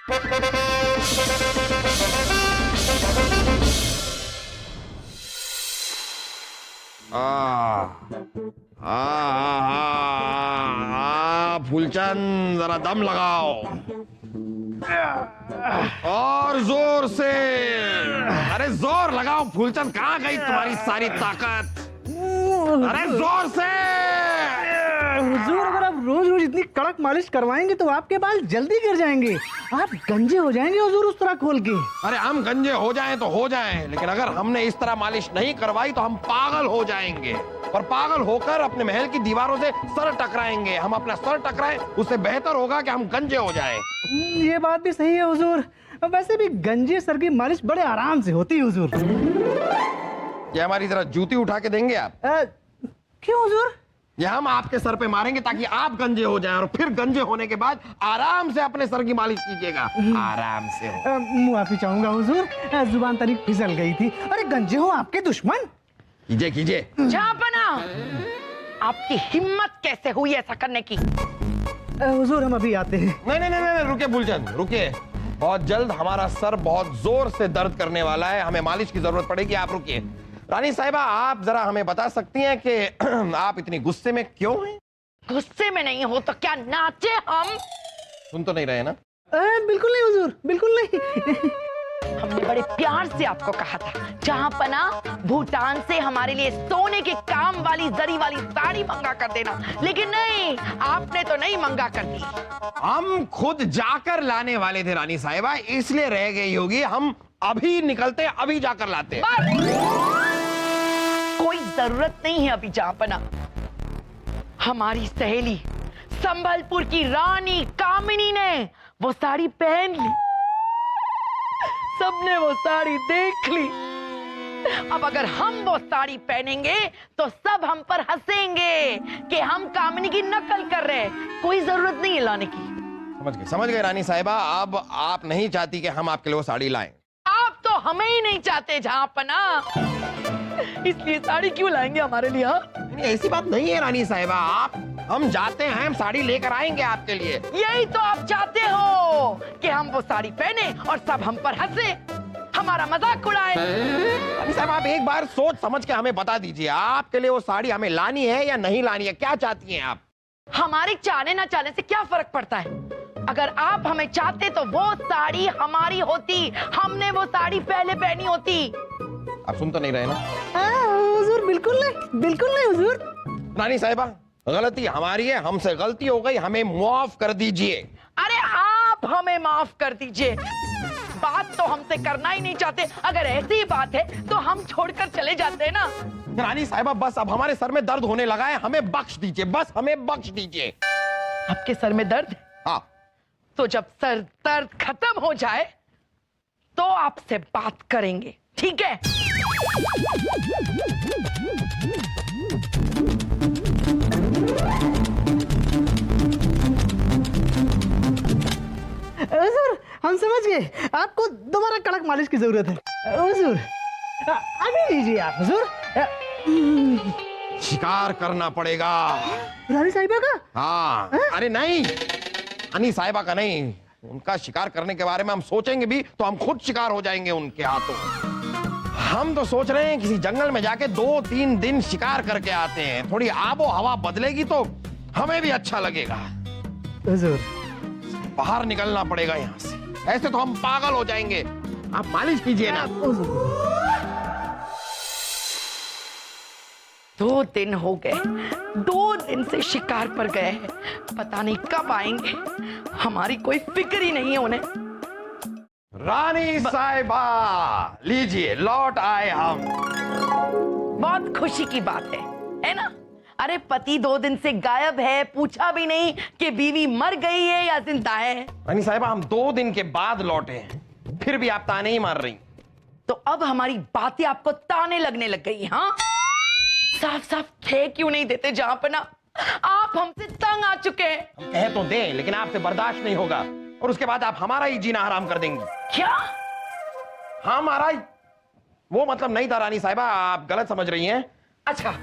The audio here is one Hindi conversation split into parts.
फूलचंद जरा दम लगाओ और जोर से। अरे जोर लगाओ फूलचंद, कहाँ गई तुम्हारी सारी ताकत? अरे जोर से। हुजूर, अगर आप रोज रोज इतनी कड़क मालिश करवाएंगे तो आपके बाल जल्दी गिर जाएंगे, आप गंजे हो जाएंगे हुजूर उस तरह खोल के। अरे हम गंजे हो जाएं तो हो जाएं, लेकिन अगर हमने इस तरह मालिश नहीं करवाई तो हम पागल हो जाएंगे, और पागल होकर अपने महल की दीवारों से सर टकराएंगे। हम अपना सर टकराएं उससे बेहतर होगा कि हम गंजे हो जाएं। ये बात भी सही है हुजूर, वैसे भी गंजे सर की मालिश बड़े आराम से होती है हुजूर। ये हमारी जरा जूती उठा के देंगे आप? क्यों हुजूर? ये हम आपके सर पे मारेंगे ताकि आप गंजे हो जाएं, और फिर गंजे होने के बाद आराम से अपने सर की मालिश कीजिएगा। आराम से हो। माफी चाहूंगा हुजूर, जुबान तनिक फिसल गई थी। अरे गंजे हो आपके दुश्मन। कीजिए कीजिए। जापना, आपकी हिम्मत कैसे हुई ऐसा करने की? हुजूर हम अभी आते हैं। नहीं नहीं नहीं, रुके फूलचंद रुके, बहुत जल्द हमारा सर बहुत जोर से दर्द करने वाला है, हमें मालिश की जरूरत पड़ेगी। आप रुकिए। रानी साहिबा, आप जरा हमें बता सकती हैं कि आप इतनी गुस्से में क्यों हैं? गुस्से में नहीं हो तो क्या नाचे हम? सुन तो नहीं रहे ना? बिल्कुल नहीं हुजूर, बिल्कुल नहीं। हमने बड़े प्यार से आपको कहा था जहांपना, भूटान से हमारे लिए सोने के काम वाली जरी वाली साड़ी मंगा कर देना, लेकिन नहीं, आपने तो नहीं मंगा कर दी। हम खुद जाकर लाने वाले थे रानी साहिबा, इसलिए रह गई होगी। हम अभी निकलते, अभी जाकर लाते। कोई जरूरत नहीं है अभी जापना। हमारी सहेली संबलपुर की रानी कामिनी ने वो साड़ी पहन ली, सबने वो साड़ी देख ली। अब अगर हम वो साड़ी पहनेंगे तो सब हम पर हंसेंगे कि हम कामिनी की नकल कर रहे हैं। कोई जरूरत नहीं है लाने की। समझ गए रानी साहिबा। अब आप नहीं चाहती कि हम आपके लिए वो साड़ी लाएं? आप तो हमें ही नहीं चाहते जहांपना, इसलिए साड़ी क्यों लाएंगे हमारे लिए? ऐसी बात नहीं है रानी साहिबा, हम जाते हैं, हम साड़ी लेकर आएंगे आपके लिए। यही तो आप चाहते हो कि हम वो साड़ी पहने और सब हम पर हंसे, हमारा मजाक उड़ाए। रानी साहिबा, आप एक बार सोच समझ के हमें बता दीजिए, आपके लिए वो साड़ी हमें लानी है या नहीं लानी है? क्या चाहती हैं आप? हमारे चाहने ना चाहने से क्या फर्क पड़ता है? अगर आप हमें चाहते तो वो साड़ी हमारी होती, हमने वो साड़ी पहले पहनी होती। आप सुन तो नहीं रहे ना? हुजूर बिल्कुल नहीं, बिल्कुल नहीं हुजूर। रानी साहिबा, गलती हमारी है, हमसे गलती हो गई, हमें माफ कर दीजिए। अरे आप हमें माफ कर दीजिए, बात तो हमसे करना ही नहीं चाहते। अगर ऐसी बात है तो हम छोड़कर चले जाते हैं ना। रानी साहिबा, बस अब हमारे सर में दर्द होने लगा है, हमें बख्श दीजिए, बस हमें बख्श दीजिए। आपके सर में दर्द? हाँ। तो जब सर दर्द खत्म हो जाए तो आपसे बात करेंगे, ठीक है? हुजूर हम समझ गए, आपको दोबारा कड़क मालिश की जरूरत है। हुजूर अभी लीजिए आप। हुजूर शिकार करना पड़ेगा। रानी साहिबा का? हाँ। अरे नहीं, रानी साहिबा का नहीं, उनका शिकार करने के बारे में हम सोचेंगे भी तो हम खुद शिकार हो जाएंगे उनके हाथों। हम तो सोच रहे हैं किसी जंगल में जाके 2-3 दिन शिकार करके आते हैं, थोड़ी आबो हवा बदलेगी तो हमें भी अच्छा लगेगा। हुजूर बाहर निकलना पड़ेगा यहाँ से, ऐसे तो हम पागल हो जाएंगे। आप मालिश कीजिए ना। 2 दिन हो गए, 2 दिन से शिकार पर गए हैं, पता नहीं कब आएंगे, हमारी कोई फिक्र ही नहीं है उन्हें। रानी साहिबा, लीजिए, लौट आए हम। बहुत खुशी की बात है ना? अरे पति 2 दिन से गायब है, पूछा भी नहीं कि बीवी मर गई है या जिंदा है। रानी साहिबा, हम 2 दिन के बाद लौटे हैं, फिर भी आप ताने ही मार रही। तो अब हमारी बातें आपको ताने लगने लग गई? हाँ, साफ साफ कह क्यों नहीं देते जहांपना? आप हमसे तंग आ चुके हैं। हम कह तो दें, लेकिन आपसे बर्दाश्त नहीं होगा, और उसके बाद आप हमारा ही जीना हराम कर देंगी। क्या? हाँ, हमारा वो मतलब नहीं था रानी साहिबा, आप गलत समझ रही हैं। अच्छा,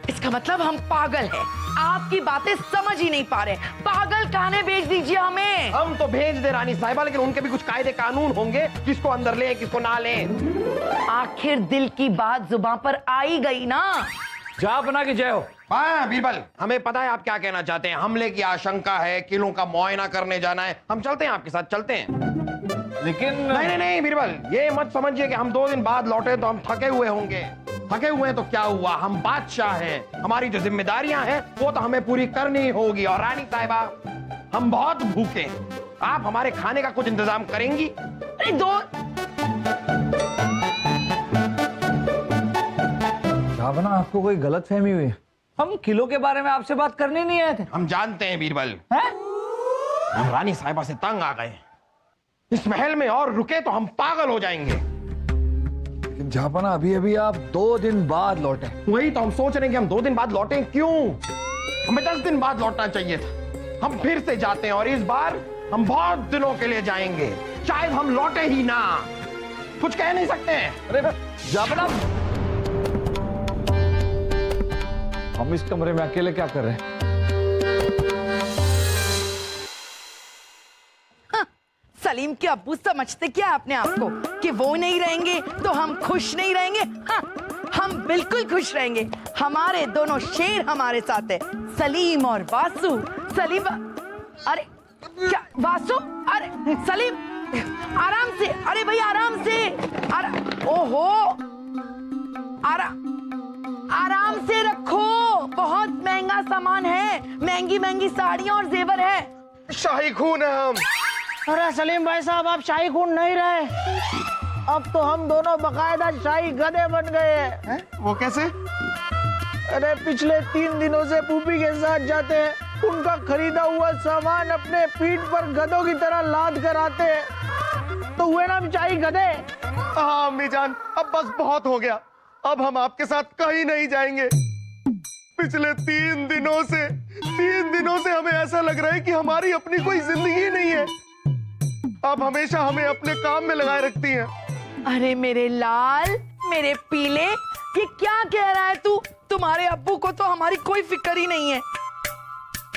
इसका मतलब हम पागल हैं। आपकी बातें समझ ही नहीं पा रहे। पागल खाने भेज दीजिए हमें। हम तो भेज दे रानी साहिबा, लेकिन उनके भी कुछ कायदे कानून होंगे, किसको अंदर ले किसको ना ले। आखिर दिल की बात जुबान पर आई गई ना। जापना की जय हो। हाँ बीरबल, हमें पता है आप क्या कहना चाहते हैं। हमले की आशंका है, किलों का मुआयना करने जाना है, हम चलते हैं आपके साथ, चलते हैं। लेकिन नहीं नहीं नहीं बीरबल, ये मत समझिए कि हम 2 दिन बाद लौटे तो हम थके हुए होंगे। थके हुए हैं तो क्या हुआ, हम बादशाह हैं, हमारी जो जिम्मेदारियां हैं वो तो हमें पूरी करनी होगी। और रानी साहिबा, हम बहुत भूखे हैं, आप हमारे खाने का कुछ इंतजाम करेंगी? अरे दो जापना, आपको कोई गलत फहमी हुई है। हम किलो के बारे में आपसे बात करने नहीं आए थे। हम जानते हैं बीरबल, हैं? हम रानी साहिबा से तंग आ गए। इस महल में और रुके तो हम पागल हो जाएंगे। लेकिन जापना, अभी अभी आप 2 दिन बाद लौटे। वही तो हम सोच रहे हैं कि हम 2 दिन बाद लौटें, क्यों? हमें 10 दिन बाद लौटना चाहिए था। हम फिर से जाते हैं और इस बार हम बहुत दिनों के लिए जाएंगे। शायद हम लौटे ही ना, कुछ कह नहीं सकते हैं। अरे जापना, हम इस कमरे में अकेले क्या कर रहे हैं? सलीम के अब्बू समझते क्या अपने आप को कि वो नहीं रहेंगे तो हम खुश नहीं रहेंगे? हाँ, हम बिल्कुल खुश रहेंगे। हमारे दोनों शेर हमारे साथ है, सलीम और वासु। सलीम, अरे क्या वासु? अरे सलीम, आराम से। अरे भाई आराम से। ओहो, आराम से रखो, बहुत महंगा सामान है, महंगी महंगी साड़ियां और जेवर है। शाही खून है हम। अरे सलीम भाई साहब, आप शाही खून नहीं रहे, अब तो हम दोनों बकायदा शाही गधे बन गए हैं। वो कैसे? अरे पिछले 3 दिनों से फूफी के साथ जाते हैं, उनका खरीदा हुआ सामान अपने पीठ पर गधों की तरह लाद कर आते हैं, तो हुए ना हम शाही गधे। हाँ अम्मी जान, अब बस बहुत हो गया, अब हम आपके साथ कहीं नहीं जाएंगे। पिछले 3 दिनों से हमें ऐसा लग रहा है कि हमारी अपनी कोई जिंदगी नहीं है। आप हमेशा हमें अपने काम में लगाए रखती हैं। अरे मेरे लाल, मेरे पीले, ये क्या कह रहा है तू? तुम्हारे अब्बू को तो हमारी कोई फिक्र ही नहीं है।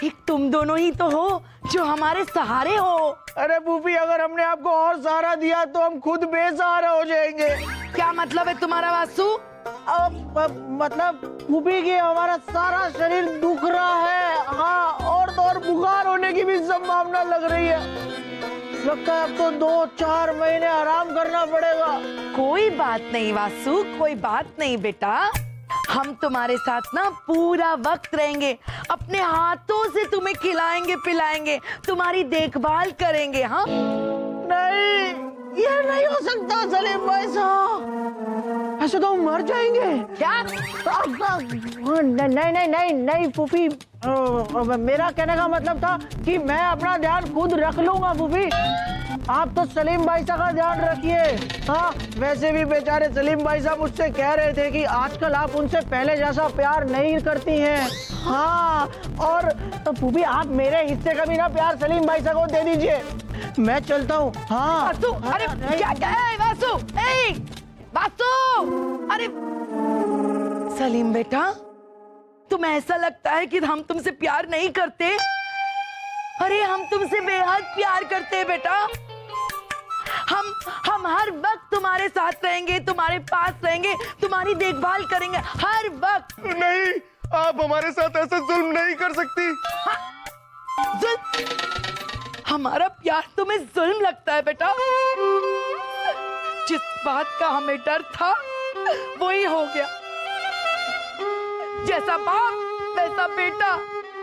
एक तुम दोनों ही तो हो जो हमारे सहारे हो। अरे फूफी, अगर हमने आपको और सहारा दिया तो हम खुद बेसहारा हो जाएंगे। क्या मतलब है तुम्हारा वासु? मतलब फूफी की हमारा सारा शरीर दुख रहा है। हाँ, और तो और बुखार होने की भी संभावना लग रही है। लगता है अब तो 2-4 महीने आराम करना पड़ेगा। कोई बात नहीं वासु, कोई बात नहीं बेटा, हम तुम्हारे साथ ना पूरा वक्त रहेंगे, अपने हाथों से तुम्हें खिलाएंगे पिलाएंगे, तुम्हारी देखभाल करेंगे। हाँ नहीं, ये नहीं हो सकता सलीम भाई साहब, ऐसे तो हम मर जाएंगे। क्या? नहीं नहीं नहीं नहीं फूफी, मेरा कहने का मतलब था कि मैं अपना ध्यान खुद रख लूंगा फूफी, आप तो सलीम भाई साहब का ध्यान रखिए। हाँ, वैसे भी बेचारे सलीम भाई साहब मुझसे कह रहे थे कि आजकल आप उनसे पहले जैसा प्यार नहीं करती हैं। हाँ, और तो फूफी आप मेरे हिस्से का भी ना प्यार सलीम भाई साहब को दे दीजिए, मैं चलता हूँ। हाँ वासु, अरे क्या क्या है वासु? ए वासु, अरे सलीम बेटा, तुम्हें ऐसा लगता है कि हम तुमसे प्यार नहीं करते? अरे हम तुमसे बेहद प्यार करते हैं बेटा। हम हर वक्त तुम्हारे साथ रहेंगे, तुम्हारे पास रहेंगे, तुम्हारी देखभाल करेंगे हर वक्त। नहीं, आप हमारे साथ ऐसा जुल्म नहीं कर सकती। हमारा प्यार तुम्हें जुल्म लगता है बेटा? जिस बात का हमें डर था वही हो गया, जैसा बाप वैसा बेटा।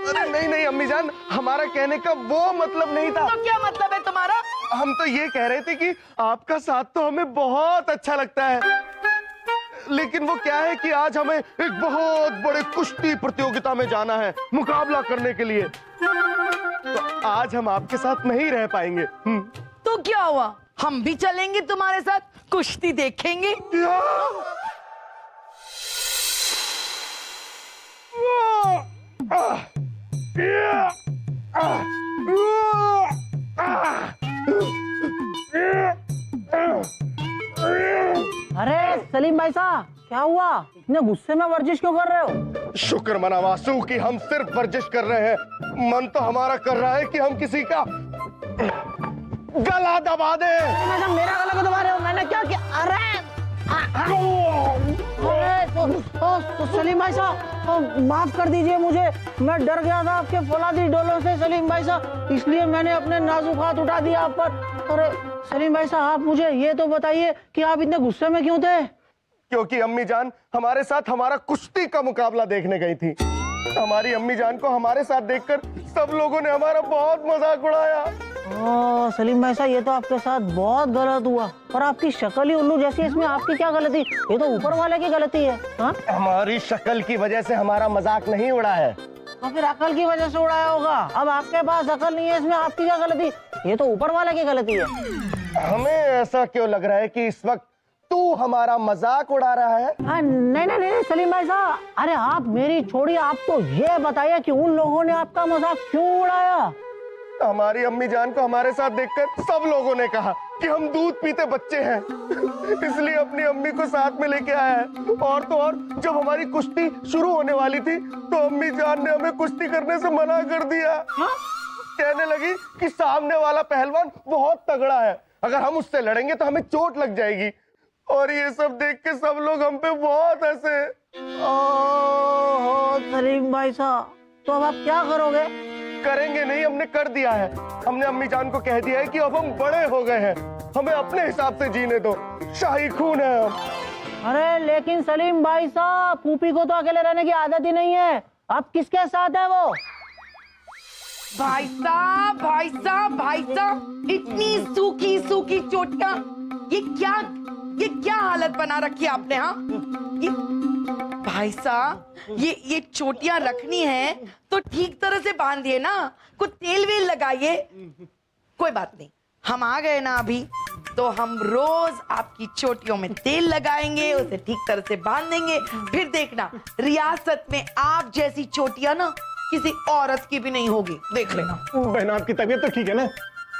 अरे नहीं नहीं अम्मी जान, हमारा कहने का वो मतलब नहीं था। तो क्या मतलब है तुम्हारा? हम तो ये कह रहे थे कि आपका साथ तो हमें बहुत अच्छा लगता है, लेकिन वो क्या है कि आज हमें एक बहुत बड़े कुश्ती प्रतियोगिता में जाना है मुकाबला करने के लिए, तो आज हम आपके साथ नहीं रह पाएंगे। तो क्या हुआ, हम भी चलेंगे तुम्हारे साथ, कुश्ती देखेंगे। अरे सलीम भाई साहब, क्या हुआ, इतने गुस्से में वर्जिश क्यों कर रहे हो? शुक्र मना वासु कि हम सिर्फ वर्जिश कर रहे हैं। मन तो हमारा कर रहा है कि हम किसी का गला दबा दे। मेरा गला को दबा रहे हो? मैंने क्या किया? अरे तो सलीम भाई साहब माफ कर दीजिए मुझे, मैं डर गया था आपके फौलादी डोलों से सलीम भाई साहब, इसलिए मैंने अपने नाजुक हाथ उठा दिया आप पर। अरे सलीम भाई साहब, आप मुझे ये तो बताइए कि आप इतने गुस्से में क्यों थे? क्योंकि अम्मी जान हमारे साथ हमारा कुश्ती का मुकाबला देखने गई थी। हमारी अम्मी जान को हमारे साथ देखकर सब लोगों ने हमारा बहुत मजाक उड़ाया। सलीम भाई साहब, ये तो आपके साथ बहुत गलत हुआ, पर आपकी शक्ल ही उल्लू जैसी है, इसमें आपकी क्या गलती? ये तो ऊपर वाले की गलती है। हाँ? हमारी शक्ल की वजह से हमारा मजाक नहीं उड़ा है, तो फिर अकल की वजह से उड़ाया होगा। अब आपके पास अकल नहीं है, इसमें आपकी क्या गलती? ये तो ऊपर वाले की गलती है। हमें ऐसा क्यों लग रहा है कि इस वक्त तू हमारा मजाक उड़ा रहा है? नहीं नहीं नहीं सलीम भाई साहब, अरे आप मेरी छोड़िए, आप तो ये बताइए कि उन लोगों ने आपका मजाक क्यों उड़ाया? हमारी अम्मी जान को हमारे साथ देखकर सब लोगों ने कहा कि हम दूध पीते बच्चे हैं, इसलिए अपनी अम्मी को साथ में लेके आया है। और तो और जब हमारी कुश्ती शुरू होने वाली थी तो अम्मी जान ने हमें कुश्ती करने से मना कर दिया। कहने लगी कि सामने वाला पहलवान बहुत तगड़ा है, अगर हम उससे लड़ेंगे तो हमें चोट लग जाएगी। और ये सब देख के सब लोग हम पे बहुत हंसे। ओह सलीम भाई साहब, तो अब आप क्या करोगे? करेंगे नहीं, हमने कर दिया है। हमने अम्मी जान को कह दिया है कि अब हम बड़े हो गए हैं, हमें अपने हिसाब से जीने दो, शाही खून है हम। अरे लेकिन सलीम भाई साहब, फूफी को तो अकेले रहने की आदत ही नहीं है, अब किसके साथ है वो? भाई साहब भाई साहब भाई साहब, इतनी सूखी सूखी चोटियां, ये क्या हालत बना रखी है आपने? हाँ भाई साहब, ये चोटियां रखनी है तो ठीक तरह से बांधिए ना, कुछ तेल वेल लगाइए। कोई बात नहीं, हम आ गए ना अभी, तो हम रोज आपकी चोटियों में तेल लगाएंगे, उसे ठीक तरह से बांध देंगे। फिर देखना, रियासत में आप जैसी चोटियां ना किसी औरत की भी नहीं होगी, देख लेना। बहन आपकी तबीयत तो ठीक है ना?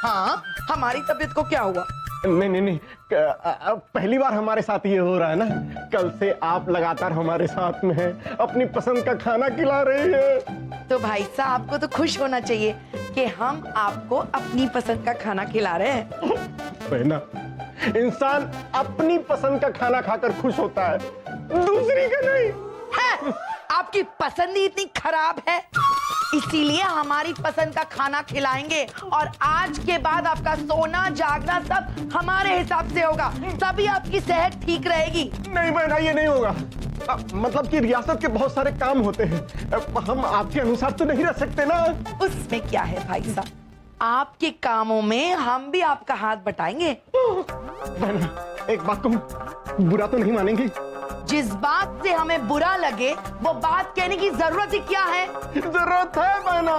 हाँ, हमारी तबीयत को क्या हुआ? नहीं, पहली बार हमारे साथ ये हो रहा है ना। कल से आप लगातार हमारे साथ में हैं, अपनी पसंद का खाना खिला रही है। तो भाई साहब, आपको तो खुश होना चाहिए कि हम आपको अपनी पसंद का खाना खिला रहे हैं। बहना, इंसान अपनी पसंद का खाना खाकर खुश होता है, दूसरी का नहीं है। आपकी पसंद ही इतनी खराब है, इसीलिए हमारी पसंद का खाना खिलाएंगे, और आज के बाद आपका सोना जागना सब हमारे हिसाब से होगा, तभी आपकी सेहत ठीक रहेगी। नहीं बहना, ये नहीं होगा। मतलब कि रियासत के बहुत सारे काम होते हैं, हम आपके अनुसार तो नहीं रह सकते ना। उसमें क्या है भाई साहब, आपके कामों में हम भी आपका हाथ बटाएंगे। बहना, एक बात कहूं, बुरा तो नहीं मानेंगी? जिस बात से हमें बुरा लगे वो बात कहने की जरूरत ही क्या है? जरूरत है बहना,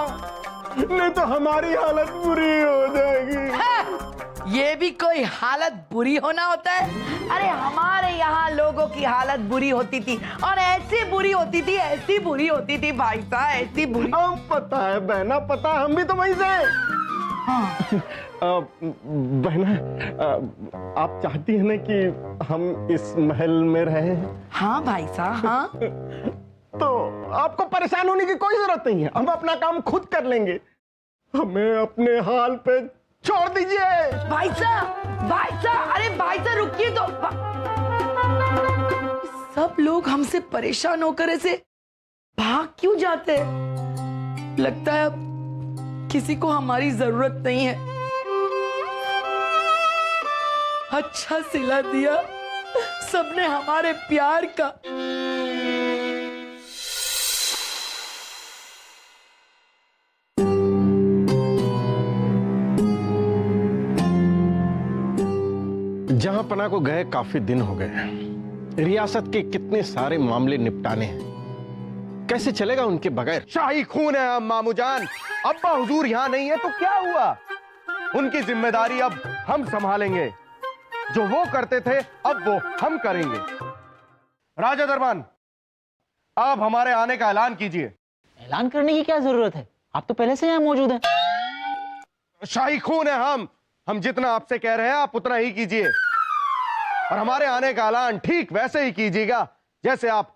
नहीं तो हमारी हालत बुरी हो जाएगी। है, ये भी कोई हालत बुरी होना होता है? अरे हमारे यहाँ लोगों की हालत बुरी होती थी, और ऐसी बुरी होती थी, ऐसी बुरी होती थी भाई साहब, ऐसी बुरी। हम पता है बहना, पता है, हम भी तो वहीं से। हाँ। बहना, आप चाहती हैं ना कि हम इस महल में रहें? हाँ भाई साहब, हाँ। तो आपको परेशान होने की कोई जरूरत नहीं है, हम अपना काम खुद कर लेंगे, हमें अपने हाल पे छोड़ दीजिए। भाई साहब, अरे भाई साहब रुकिए तो। सब लोग हमसे परेशान होकर ऐसे भाग क्यों जाते हैं? लगता है अब किसी को हमारी जरूरत नहीं है। अच्छा सिला दिया सबने हमारे प्यार का। जहां पना को गए काफी दिन हो गए, रियासत के कितने सारे मामले निपटाने हैं, कैसे चलेगा उनके बगैर? शाही खून है मामू जान, अब्बा हुजूर यहाँ नहीं है तो क्या हुआ, उनकी जिम्मेदारी अब हम संभालेंगे, जो वो करते थे अब वो हम करेंगे। राजा दरबान, आप हमारे आने का ऐलान कीजिए। ऐलान करने की क्या जरूरत है, आप तो पहले से यहाँ मौजूद हैं। शाही खून है हम जितना आपसे कह रहे हैं आप उतना ही कीजिए, और हमारे आने का ऐलान ठीक वैसे ही कीजिएगा जैसे आप